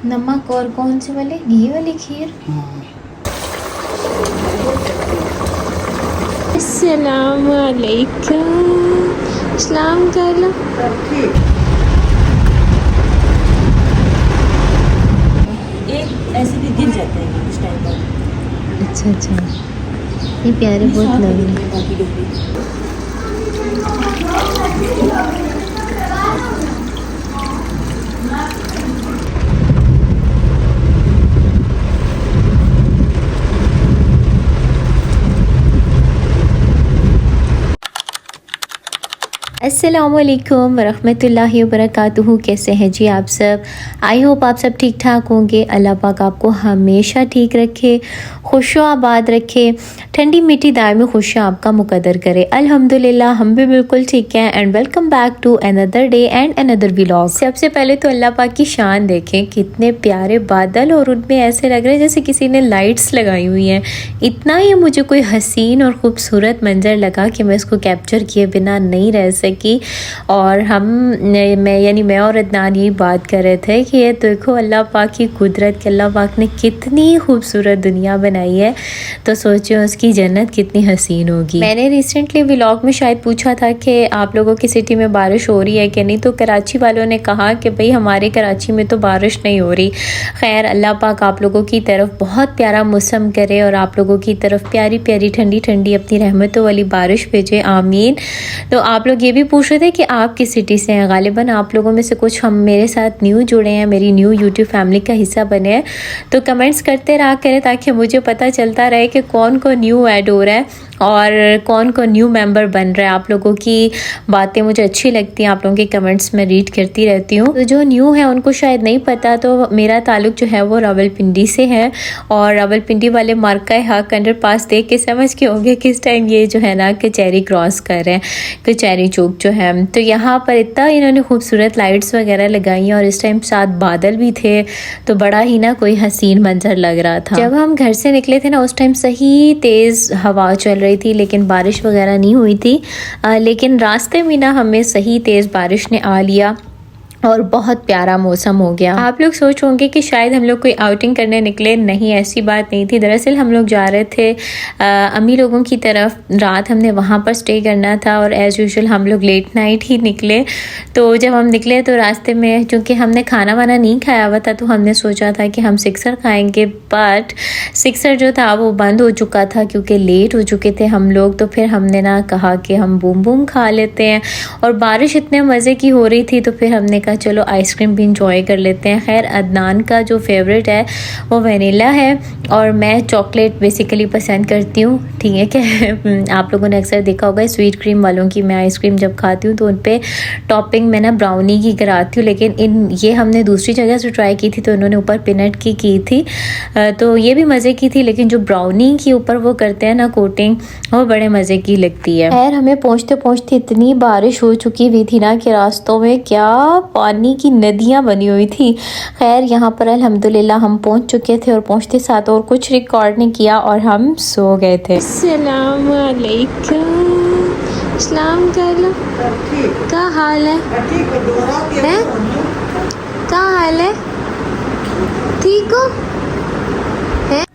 नमक और कौन से वाले, घी वाली खीर। अस्सलाम वालेकुम, सलाम कर लो। एक ऐसे भी गिर जाते हैं कुछ टाइम बाद। अच्छा अच्छा, ये प्यारे बहुत लग रहे हैं। बाकी डब्बे अस्सलामुअलैकुम वरहमतुल्लाहि वबरकातुहू। कैसे हैं जी आप सब? आई होप आप सब ठीक ठाक होंगे। अल्लाह पाक आपको हमेशा ठीक रखे, खुश आबाद रखे, ठंडी मीठी दायमी खुशियाँ आपका मुकद्दर करे। अल्हम्दुलिल्लाह हम भी बिल्कुल ठीक हैं। And welcome back to another day and another vlog. सबसे पहले तो अल्लाह पाक की शान देखें, कितने प्यारे बादल और उनमें ऐसे लग रहे हैं जैसे किसी ने लाइट्स लगाई हुई हैं। इतना ही मुझे कोई हसीन और ख़ूबसूरत मंजर लगा कि मैं इसको कैप्चर किए बिना नहीं रह सकी। और मैं और अदनान यही बात कर रहे थे कि ये देखो अल्लाह पाक की कुदरत, कि अल्लाह पाक ने कितनी खूबसूरत दुनिया बनाई है, तो सोचो उसकी जन्नत कितनी हसीन होगी। मैंने रिसेंटली व्लॉग में शायद पूछा था कि आप लोगों की सिटी में बारिश हो रही है कि नहीं, तो कराची वालों ने कहा कि भाई हमारे कराची में तो बारिश नहीं हो रही। खैर अल्लाह पाक आप लोगों की तरफ बहुत प्यारा मौसम करे और आप लोगों की तरफ प्यारी प्यारी ठंडी ठंडी अपनी रहमतों वाली बारिश भेजे, आमीन। तो आप लोग ये भी पूछ रहे थे कि आप किस सिटी से हैं। गालिबन आप लोगों में से कुछ हम मेरे साथ न्यू जुड़े हैं, मेरी न्यू यूट्यूब फैमिली का हिस्सा बने हैं, तो कमेंट्स करते रहा करें ताकि मुझे पता चलता रहे कि कौन को न्यू ऐड हो रहा है और कौन को न्यू मेंबर बन रहा है। आप लोगों की बातें मुझे अच्छी लगती हैं, आप लोगों के कमेंट्स में रीड करती रहती हूँ। तो जो न्यू है उनको शायद नहीं पता, तो मेरा ताल्लुक जो है वो रावलपिंडी से है। और रावलपिंडी वाले मार्का हक अंडरपास देख के समझ के होंगे किस टाइम ये जो है ना कचहरी क्रॉस कर रहे हैं, कचहरी चौक जो है। तो यहाँ पर इतना इन्होंने खूबसूरत लाइट्स वगैरह लगाई हैं और इस टाइम साथ बादल भी थे, तो बड़ा ही ना कोई हसीन मंजर लग रहा था। जब हम घर से निकले थे ना उस टाइम सही तेज़ हवा चल रही थी, लेकिन बारिश वगैरह नहीं हुई थी। लेकिन रास्ते में ना हमें सही तेज़ बारिश ने आ लिया और बहुत प्यारा मौसम हो गया। आप लोग सोच होंगे कि शायद हम लोग कोई आउटिंग करने निकले, नहीं ऐसी बात नहीं थी। दरअसल हम लोग जा रहे थे अम्मी लोगों की तरफ, रात हमने वहाँ पर स्टे करना था और एज़ यूजुअल हम लोग लेट नाइट ही निकले। तो जब हम निकले तो रास्ते में चूँकि हमने खाना वाना नहीं खाया हुआ था, तो हमने सोचा था कि हम सिक्सर खाएँगे, बट सिक्सर जो था वो बंद हो चुका था क्योंकि लेट हो चुके थे हम लोग। तो फिर हमने ना कहा कि हम बूम बूम खा लेते हैं, और बारिश इतने मज़े की हो रही थी तो फिर हमने कहा चलो आइसक्रीम भी इंजॉय कर लेते हैं। खैर अदनान का जो फेवरेट है वो वनीला है और मैं चॉकलेट बेसिकली पसंद करती हूँ, ठीक है क्या। आप लोगों ने अक्सर देखा होगा स्वीट क्रीम वालों की, मैं आइसक्रीम जब खाती हूँ तो उन पर टॉपिंग मैं ना ब्राउनी की कराती हूँ, लेकिन ये हमने दूसरी जगह से ट्राई की थी तो इन्होंने ऊपर पीनट की थी, तो ये भी मज़े की थी। लेकिन जो ब्राउनी के ऊपर वो करते हैं ना कोटिंग, वो बड़े मज़े की लगती है। खैर हमें पहुँचते पहुँचते इतनी बारिश हो चुकी हुई थी ना कि रास्तों में क्या पानी की नदियाँ बनी हुई थी। खैर यहाँ पर अल्हम्दुलिल्लाह हम पहुँच चुके थे और पहुँचते साथ और कुछ रिकॉर्ड नहीं किया और हम सो गए थे। अस्सलाम वालेकुम, सलाम कर लो। क्या हाल है? क्या हाल है? ठीक हो?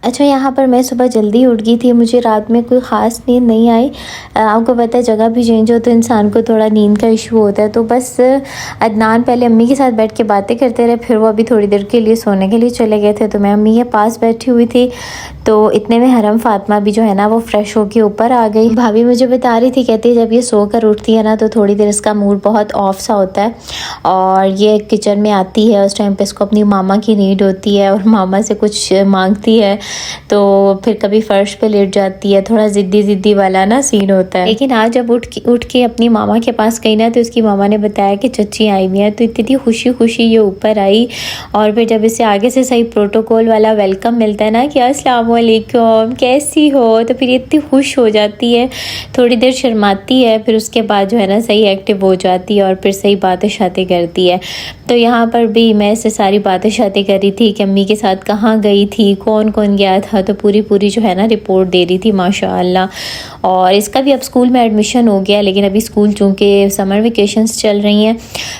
अच्छा यहाँ पर मैं सुबह जल्दी उठ गई थी, मुझे रात में कोई ख़ास नींद नहीं आई। आपको पता है जगह भी चेंज हो तो इंसान को थोड़ा नींद का इशू होता है। तो बस अदनान पहले अम्मी के साथ बैठ के बातें करते रहे, फिर वो अभी थोड़ी देर के लिए सोने के लिए चले गए थे, तो मैं अम्मी के पास बैठी हुई थी। तो इतने में हरम फातिमा भी जो है ना वो फ्रेश होके ऊपर आ गई। भाभी मुझे बता रही थी, कहती है जब ये सोकर उठती है ना तो थोड़ी देर इसका मूड बहुत ऑफ सा होता है और ये किचन में आती है, उस टाइम पे इसको अपनी मामा की नीड होती है और मामा से कुछ मांगती है, तो फिर कभी फ़र्श पे लेट जाती है, थोड़ा ज़िद्दी वाला ना सीन होता है। लेकिन आज जब उठ के अपनी मामा के पास गई ना तो उसकी मामा ने बताया कि चच्ची आई हुई है, तो इतनी खुशी खुशी ये ऊपर आई। और फिर जब इसे आगे से सही प्रोटोकॉल वाला वेलकम मिलता है ना कि अस्सलाम वालेकुम कैसी हो, तो फिर इतनी खुश हो जाती है, थोड़ी देर शर्माती है, फिर उसके बाद जो है ना सही एक्टिव हो जाती है और फिर सही बातें शातें करती है। तो यहाँ पर भी मैं इससे सारी बातें शातें कर रही थी कि अम्मी के साथ कहाँ गई थी, कौन कौन गया था, तो पूरी जो है ना रिपोर्ट दे रही थी माशाअल्लाह। और इसका भी अब स्कूल में एडमिशन हो गया, लेकिन अभी स्कूल चूँकि समर वेकेशंस चल रही हैं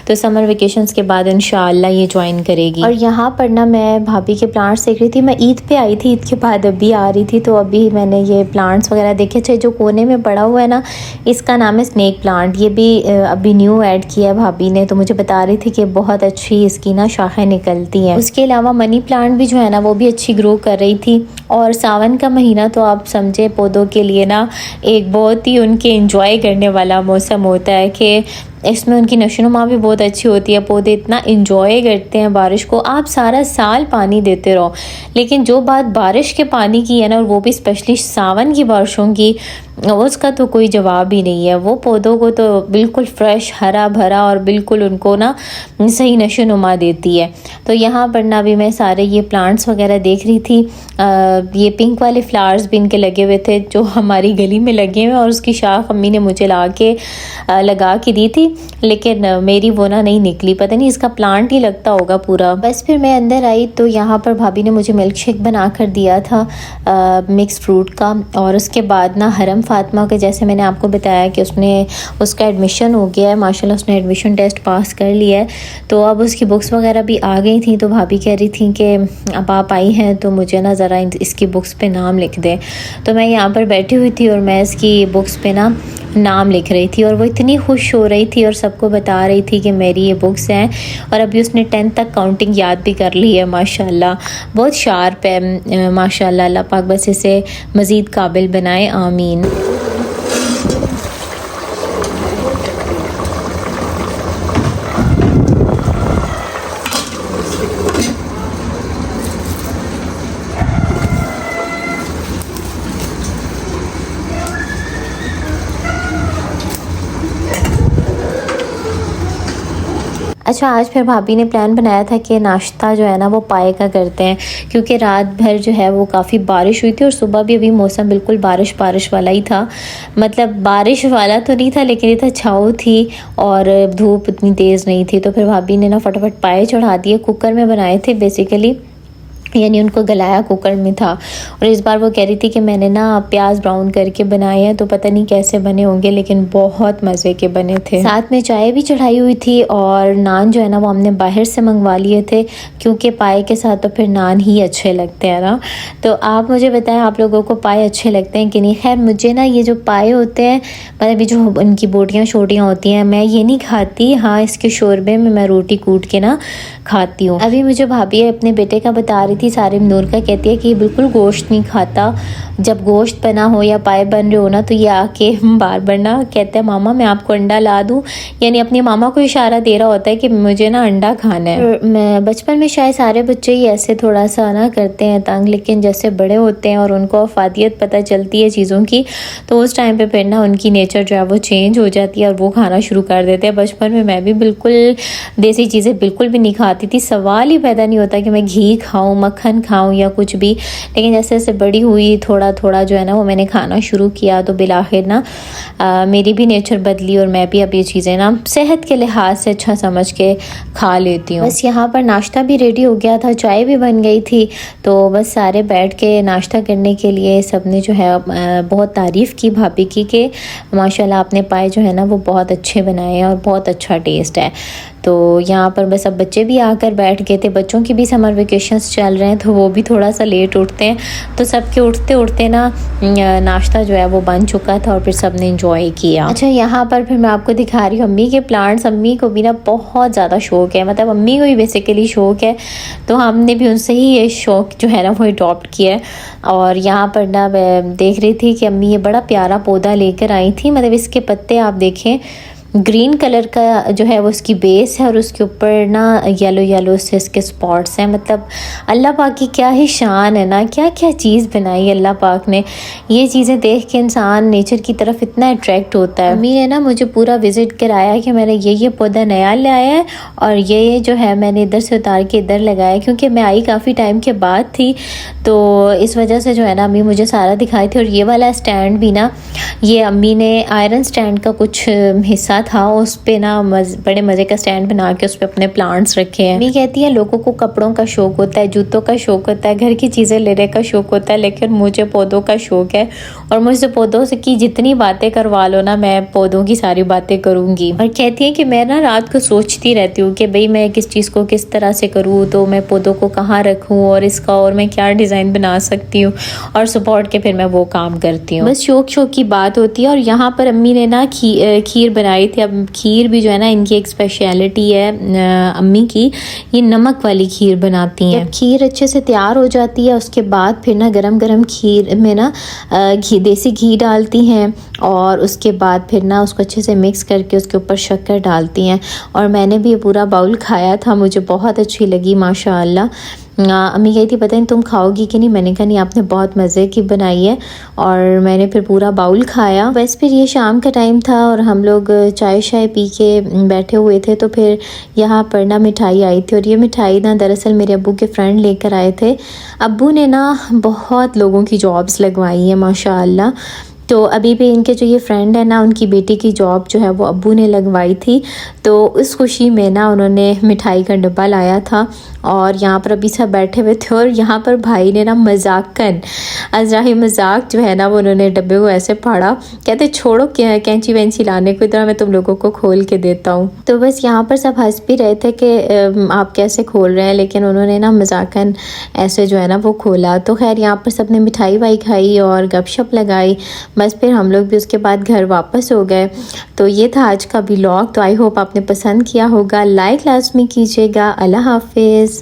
तो समर वेकेशंस के बाद इंशाअल्लाह ये ज्वाइन करेगी। और यहाँ पर ना मैं भाभी के प्लांट्स देख रही थी। मैं ईद पे आई थी, ईद के बाद अभी आ रही थी, तो अभी मैंने ये प्लांट्स वगैरह देखे थे। जो कोने में पड़ा हुआ है ना, इसका नाम है स्नेक प्लांट। ये भी अभी न्यू ऐड किया है भाभी ने, तो मुझे बता रही थी कि बहुत अच्छी इसकी ना शाखें निकलती हैं। उसके अलावा मनी प्लांट भी जो है ना वो भी अच्छी ग्रो कर रही थी। और सावन का महीना तो आप समझे पौधों के लिए ना एक बहुत ही उनके एंजॉय करने वाला मौसम होता है कि इसमें उनकी नशोनुमा भी बहुत अच्छी होती है। पौधे इतना इंजॉय करते हैं बारिश को। आप सारा साल पानी देते रहो, लेकिन जो बात बारिश के पानी की है ना, और वो भी स्पेशली सावन की बारिशों की, उसका तो कोई जवाब ही नहीं है। वो पौधों को तो बिल्कुल फ्रेश, हरा भरा और बिल्कुल उनको ना सही नशोनुमा देती है। तो यहाँ पर ना भी मैं सारे ये प्लांट्स वगैरह देख रही थी। ये पिंक वाले फ्लावर्स भी इनके लगे हुए थे जो हमारी गली में लगे हुए, और उसकी शाख अम्मी ने मुझे लगा के दी थी, लेकिन मेरी वो ना नहीं निकली। पता नहीं इसका प्लांट ही लगता होगा पूरा। बस फिर मैं अंदर आई तो यहाँ पर भाभी ने मुझे मिल्क शेक बना कर दिया था मिक्स फ्रूट का। और उसके बाद ना हरम फातिमा के, जैसे मैंने आपको बताया कि उसका एडमिशन हो गया है माशाल्लाह, उसने एडमिशन टेस्ट पास कर लिया है। तो अब उसकी बुक्स वगैरह भी आ गई थी, तो भाभी कह रही थी कि अब आप आई हैं तो मुझे ना ज़रा इसकी बुक्स पे नाम लिख दें। तो मैं यहाँ पर बैठी हुई थी और मैं इसकी बुक्स पे ना नाम लिख रही थी, और वो इतनी खुश हो रही थी और सबको बता रही थी कि मेरी ये बुक्स हैं। और अभी उसने 10 तक काउंटिंग याद भी कर ली है माशाल्लाह। बहुत शार्प है माशाल्लाह। अल्लाह पाक बस इसे मज़ीद काबिल बनाए, आमीन। अच्छा, आज फिर भाभी ने प्लान बनाया था कि नाश्ता जो है ना वो पाए का करते हैं, क्योंकि रात भर जो है वो काफ़ी बारिश हुई थी और सुबह भी अभी मौसम बिल्कुल बारिश वाला ही था। मतलब बारिश वाला तो नहीं था, लेकिन ये था छाँव थी और धूप इतनी तेज़ नहीं थी। तो फिर भाभी ने ना फटाफट पाए चढ़ा दिए। कुकर में बनाए थे बेसिकली, यानी उनको गलाया कुकर में था। और इस बार वो कह रही थी कि मैंने ना प्याज ब्राउन करके बनाए हैं, तो पता नहीं कैसे बने होंगे, लेकिन बहुत मज़े के बने थे। साथ में चाय भी चढ़ाई हुई थी, और नान जो है ना वो हमने बाहर से मंगवा लिए थे, क्योंकि पाए के साथ तो फिर नान ही अच्छे लगते हैं ना। तो आप मुझे बताएं, आप लोगों को पाए अच्छे लगते हैं कि नहीं। खैर मुझे ना ये जो पाए होते हैं, मतलब जो उनकी बोटियाँ शोटियाँ होती हैं, मैं ये नहीं खाती। हाँ, इसके शोरबे में मैं रोटी कूट के ना खाती हूँ। अभी मुझे भाभी अपने बेटे का बता रही थी, सारिम नूर का, कहती है कि ये बिल्कुल गोश्त नहीं खाता। जब गोश्त बना हो या पाए बन रहे हो ना, तो ये आके बार बार ना कहते हैं मामा मैं आपको अंडा ला दूँ, यानी अपनी मामा को इशारा दे रहा होता है कि मुझे ना अंडा खाना है। मैं बचपन में शायद सारे बच्चे ही ऐसे थोड़ा सा ना करते हैं तंग, लेकिन जैसे बड़े होते हैं और उनको अफादियत पता चलती है चीज़ों की, तो उस टाइम पे फिर ना उनकी नेचर जो है वो चेंज हो जाती है और वो खाना शुरू कर देते हैं। बचपन में मैं भी बिल्कुल देसी चीज़ें बिल्कुल भी नहीं खाती थी। सवाल ही पैदा नहीं होता कि मैं घी खाऊँ, मक्खन खाऊं या कुछ भी। लेकिन जैसे जैसे बड़ी हुई थोड़ा जो है ना वो मैंने खाना शुरू किया, तो बिलाखिर ना मेरी भी नेचर बदली और मैं भी अब ये चीज़ें ना सेहत के लिहाज से अच्छा समझ के खा लेती हूँ। बस यहाँ पर नाश्ता भी रेडी हो गया था, चाय भी बन गई थी, तो बस सारे बैठ के नाश्ता करने के लिए सबने जो है बहुत तारीफ़ की भाभी की कि माशाल्लाह आपने पाए जो है ना वो बहुत अच्छे बनाए हैं और बहुत अच्छा टेस्ट है। तो यहाँ पर बस अब बच्चे भी आकर बैठ गए थे। बच्चों की भी समर वेकेशंस चल रहे हैं, तो वो भी थोड़ा सा लेट उठते हैं, तो सबके उठते उठते ना नाश्ता जो है वो बन चुका था और फिर सब ने इंजॉय किया। अच्छा, यहाँ पर फिर मैं आपको दिखा रही हूँ अम्मी के प्लांट्स। अम्मी को भी ना बहुत ज़्यादा शौक़ है, मतलब अम्मी को ही बेसिकली शौक़ है, तो हमने भी उनसे ही ये शौक़ जो है ना वो अडॉप्ट किया है। और यहाँ पर ना मैं देख रही थी कि अम्मी ये बड़ा प्यारा पौधा लेकर आई थी। मतलब इसके पत्ते आप देखें, ग्रीन कलर का जो है वो उसकी बेस है और उसके ऊपर ना येलो से इसके स्पॉट्स हैं। मतलब अल्लाह पाक की क्या ही शान है ना, क्या क्या चीज़ बनाई अल्लाह पाक ने। ये चीज़ें देख के इंसान नेचर की तरफ इतना अट्रैक्ट होता है। अम्मी ने ना मुझे पूरा विज़िट कराया कि मैंने ये पौधा नया लाया है और ये जो है मैंने इधर से उतार के इधर लगाया, क्योंकि मैं आई काफ़ी टाइम के बाद थी, तो इस वजह से जो है ना अम्मी मुझे सारा दिखाई थी। और ये वाला स्टैंड भी ना, ये अम्मी ने आयरन स्टैंड का कुछ हिस्सा बना था उस पे ना बड़े मज़े का स्टैंड बना के उस पर अपने प्लांट्स रखे हैं। मैं कहती है लोगों को कपड़ों का शौक होता है, जूतों का शौक होता है, घर की चीज़ें लेने का शौक होता है, लेकिन मुझे पौधों का शौक है और मुझसे पौधों से की जितनी बातें करवा लो ना मैं पौधों की सारी बातें करूँगी। और कहती है कि मैं ना रात को सोचती रहती हूँ कि भाई मैं किस चीज़ को किस तरह से करूँ, तो मैं पौधों को कहाँ रखूँ और इसका और मैं क्या डिज़ाइन बना सकती हूँ, और सुबह उठ के फिर मैं वो काम करती हूँ। बस शौक की बात होती है। और यहाँ पर अम्मी ने ना खीर बनाई थी। अब खीर भी जो है ना इनकी एक स्पेशलिटी है अम्मी की, ये नमक वाली खीर बनाती हैं। जब खीर अच्छे से तैयार हो जाती है उसके बाद फिर ना गरम गरम खीर में ना देसी घी डालती हैं और उसके बाद फिर ना उसको अच्छे से मिक्स करके उसके ऊपर शक्कर डालती हैं। और मैंने भी ये पूरा बाउल खाया था, मुझे बहुत अच्छी लगी माशाअल्लाह। अम्मी कही थी पता नहीं तुम खाओगी कि नहीं, मैंने कहा नहीं आपने बहुत मज़े की बनाई है, और मैंने फिर पूरा बाउल खाया। बस फिर ये शाम का टाइम था और हम लोग चाय शाय पी के बैठे हुए थे, तो फिर यहाँ पर ना मिठाई आई थी। और ये मिठाई ना दरअसल मेरे अब्बू के फ्रेंड लेकर आए थे। अब्बू ने ना बहुत लोगों की जॉब्स लगवाई हैं माशाअल्लाह। तो अभी भी इनके जो ये फ्रेंड है ना उनकी बेटी की जॉब जो है वो अब्बू ने लगवाई थी, तो उस खुशी में ना उन्होंने मिठाई का डब्बा लाया था और यहाँ पर अभी सब बैठे हुए थे। और यहाँ पर भाई ने ना मजाकन अजराही मजाक जो है ना वो उन्होंने डब्बे को ऐसे फाड़ा, कहते छोड़ो कैंची वैंची लाने को, इधर मैं तुम लोगों को खोल के देता हूँ। तो बस यहाँ पर सब हंस भी रहे थे कि आप कैसे खोल रहे हैं, लेकिन उन्होंने ना मजाकन ऐसे जो है ना वो खोला। तो खैर यहाँ पर सब ने मिठाई वाई खाई और गपशप लगाई। बस फिर हम लोग भी उसके बाद घर वापस हो गए। तो ये था आज का व्लॉग। तो आई होप आपने पसंद किया होगा, लाइक लाजमी कीजिएगा। अल्लाह हाफिज़।